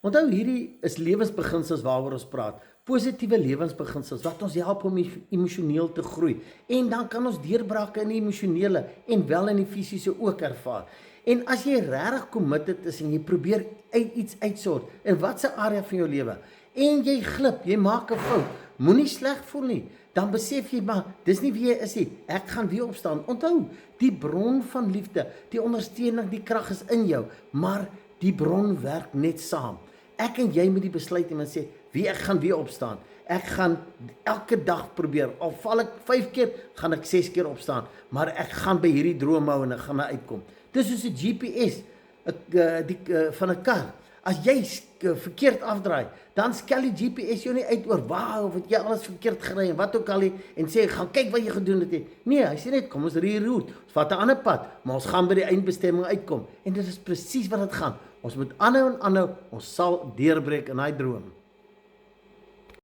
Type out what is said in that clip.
Onthou, hierdie is lewensbeginsels waaroor ons praat. Positiewe lewensbeginsels wat ons help om emosioneel te groei. En dan kan ons deurbrake in die emosionele en wel in die fisiese ook ervaar. En as jy regtig committed is en jy probeer iets uitsort in watse area van jou lewe en jy glip, jy maak 'n fout, moenie sleg voel nie. Dan besef jy maar, dis nie wie jy is nie. Ek gaan weer opstaan. Onthou, die bron van liefde, die ondersteuning, die krag is in jou, maar die bron werk net saam. Ek en jy moet die besluit neem en sê, ek gaan weer opstaan. Ek gaan elke dag probeer, al val ek 5 keer, gaan ek 6 keer opstaan, maar ek gaan by hierdie droom hou en ek gaan uitkom. Dis soos 'n GPS van 'n kar. As jy verkeerd afdraai, dan skel die GPS jou nie uit oor, wow, wat jy alles verkeerd gery en wat ook al nie, en sê, gaan kyk wat jy gedoen het. Nee, hy sê net, kom ons reroute, ons vat 'n ander pad, maar ons gaan by die eindbestemming uitkom. En dit is presies wat dit gaan. Ons moet aanhou en aanhou, ons sal deurbreek in daai droom.